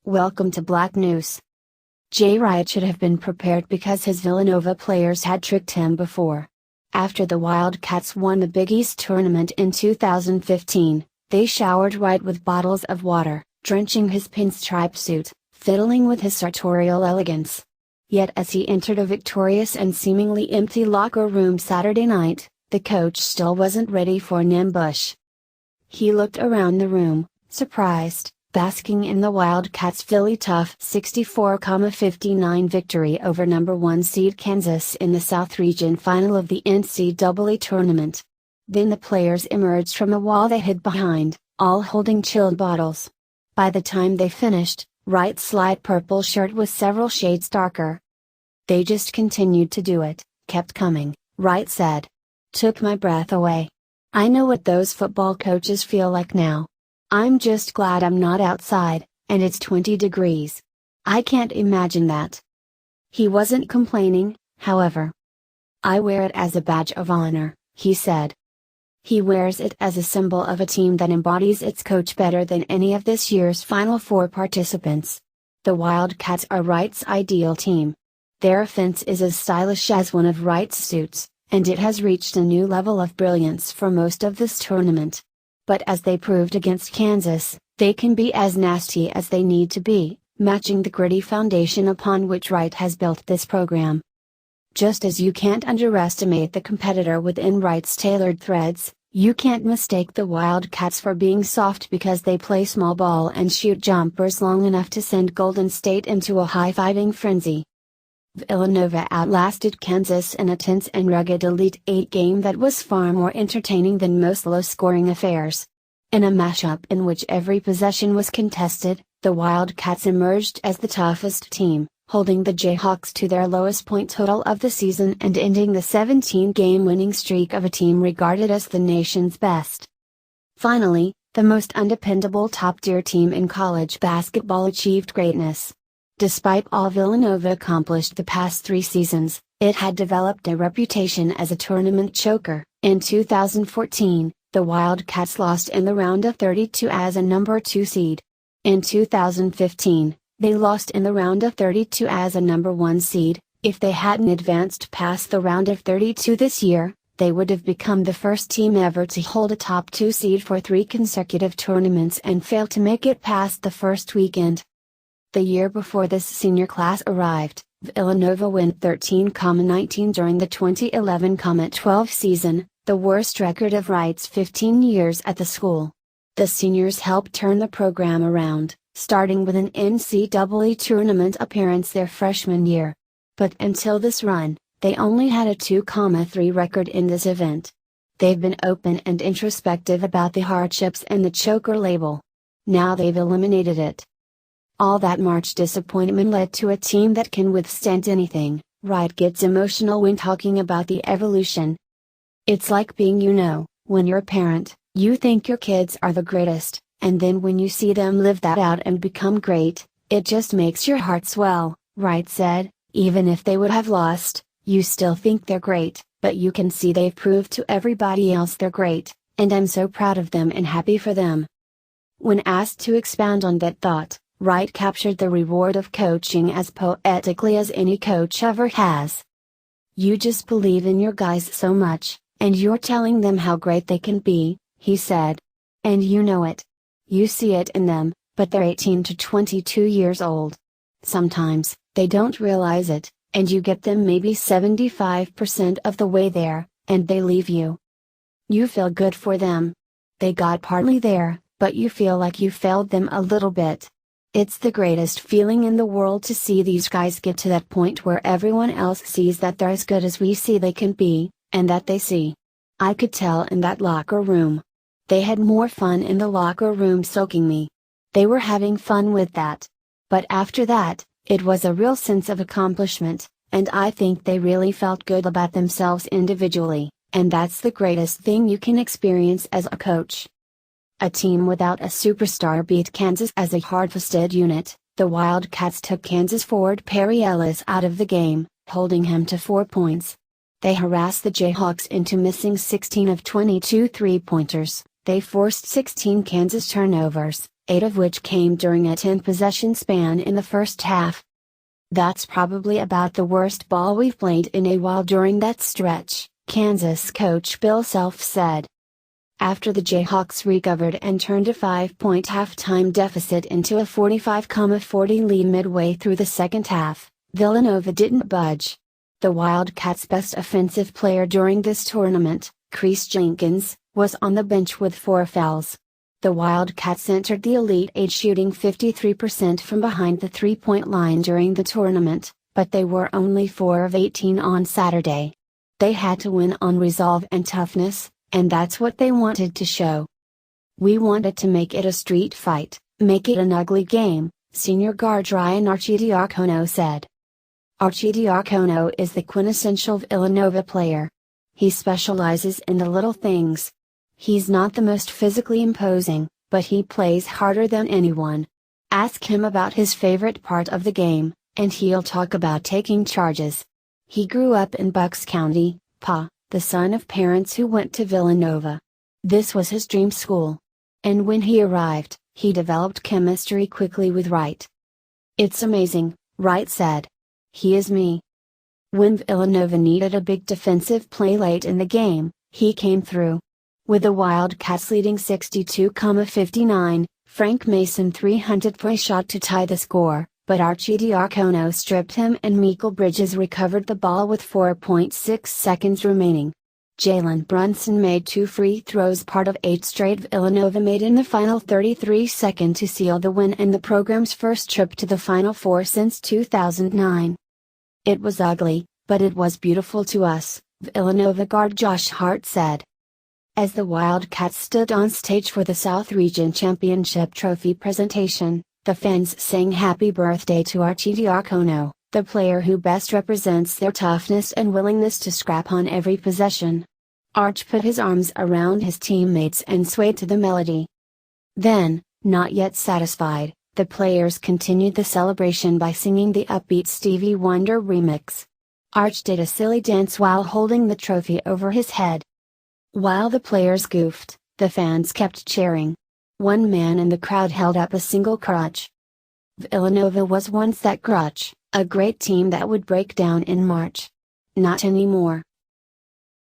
Welcome to Black News. Wright should have been prepared because his Villanova players had tricked him before. After the Wildcats won the Big East Tournament in 2015, they showered Wright with bottles of water, drenching his pinstripe suit, fiddling with his sartorial elegance. Yet as he entered a victorious and seemingly empty locker room Saturday night, the coach still wasn't ready for an ambush. He looked around the room, surprised, basking in the Wildcats Philly-tough 64-59 victory over number 1 seed Kansas in the South Region final of the NCAA Tournament. Then the players emerged from the wall they hid behind, all holding chilled bottles. By the time they finished, Wright's light purple shirt was several shades darker. "They just continued to do it, kept coming," Wright said. "Took my breath away. I know what those football coaches feel like now. I'm just glad I'm not outside, and it's 20 degrees. I can't imagine that." He wasn't complaining, however. "I wear it as a badge of honor," he said. He wears it as a symbol of a team that embodies its coach better than any of this year's Final Four participants. The Wildcats are Wright's ideal team. Their offense is as stylish as one of Wright's suits, and it has reached a new level of brilliance for most of this tournament. But as they proved against Kansas, they can be as nasty as they need to be, matching the gritty foundation upon which Wright has built this program. Just as you can't underestimate the competitor within Wright's tailored threads, you can't mistake the Wildcats for being soft because they play small ball and shoot jumpers long enough to send Golden State into a high-fiving frenzy. Villanova outlasted Kansas in a tense and rugged Elite Eight game that was far more entertaining than most low-scoring affairs. In a mashup in which every possession was contested, the Wildcats emerged as the toughest team, holding the Jayhawks to their lowest point total of the season and ending the 17-game winning streak of a team regarded as the nation's best. Finally, the most undependable top-tier team in college basketball achieved greatness. Despite all Villanova accomplished the past 3 seasons, it had developed a reputation as a tournament choker. In 2014, the Wildcats lost in the round of 32 as a number 2 seed. In 2015, they lost in the round of 32 as a number 1 seed. If they hadn't advanced past the round of 32 this year, they would have become the first team ever to hold a top 2 seed for 3 consecutive tournaments and fail to make it past the first weekend. The year before this senior class arrived, Villanova went 13-19 during the 2011-12 season, the worst record of Wright's 15 years at the school. The seniors helped turn the program around, starting with an NCAA tournament appearance their freshman year. But until this run, they only had a 2-3 record in this event. They've been open and introspective about the hardships and the choker label. Now they've eliminated it. All that March disappointment led to a team that can withstand anything. Wright gets emotional when talking about the evolution. "It's like being when you're a parent, you think your kids are the greatest, and then when you see them live that out and become great, it just makes your heart swell," Wright said. "Even if they would have lost, you still think they're great, but you can see they've proved to everybody else they're great, and I'm so proud of them and happy for them." When asked to expound on that thought, Wright captured the reward of coaching as poetically as any coach ever has. "You just believe in your guys so much, and you're telling them how great they can be," he said. "And you know it. You see it in them, but they're 18 to 22 years old. Sometimes, they don't realize it, and you get them maybe 75% of the way there, and they leave you. You feel good for them. They got partly there, but you feel like you failed them a little bit. It's the greatest feeling in the world to see these guys get to that point where everyone else sees that they're as good as we see they can be, and that they see. I could tell in that locker room. They had more fun in the locker room soaking me. They were having fun with that. But after that, it was a real sense of accomplishment, and I think they really felt good about themselves individually, and that's the greatest thing you can experience as a coach." A team without a superstar beat Kansas as a hard-fisted unit. The Wildcats took Kansas forward Perry Ellis out of the game, holding him to 4 points. They harassed the Jayhawks into missing 16 of 22 three-pointers. They forced 16 Kansas turnovers, 8 of which came during a 10-possession span in the first half. "That's probably about the worst ball we've played in a while during that stretch," Kansas coach Bill Self said. After the Jayhawks recovered and turned a 5-point halftime deficit into a 45-40 lead midway through the second half, Villanova didn't budge. The Wildcats' best offensive player during this tournament, Chris Jenkins, was on the bench with 4 fouls. The Wildcats entered the Elite Eight shooting 53% from behind the three-point line during the tournament, but they were only 4 of 18 on Saturday. They had to win on resolve and toughness, and that's what they wanted to show. "We wanted to make it a street fight, make it an ugly game," senior guard Ryan Arcidiacono said. Arcidiacono is the quintessential Villanova player. He specializes in the little things. He's not the most physically imposing, but he plays harder than anyone. Ask him about his favorite part of the game, and he'll talk about taking charges. He grew up in Bucks County, PA, the son of parents who went to Villanova. This was his dream school. And when he arrived, he developed chemistry quickly with Wright. "It's amazing," Wright said. "He is me." When Villanova needed a big defensive play late in the game, he came through. With the Wildcats leading 62-59, Frank Mason 300 for a shot to tie the score, but Arcidiacono stripped him and Mikal Bridges recovered the ball with 4.6 seconds remaining. Jalen Brunson made 2 free throws, part of 8 straight Villanova made in the final 33-second to seal the win and the program's first trip to the Final Four since 2009. "It was ugly, but it was beautiful to us," Villanova guard Josh Hart said. As the Wildcats stood on stage for the South Region Championship Trophy presentation, the fans sang happy birthday to Arcidiacono, the player who best represents their toughness and willingness to scrap on every possession. Arch put his arms around his teammates and swayed to the melody. Then, not yet satisfied, the players continued the celebration by singing the upbeat Stevie Wonder remix. Arch did a silly dance while holding the trophy over his head. While the players goofed, the fans kept cheering. One man in the crowd held up a single crutch. Villanova was once that crutch, a great team that would break down in March. Not anymore.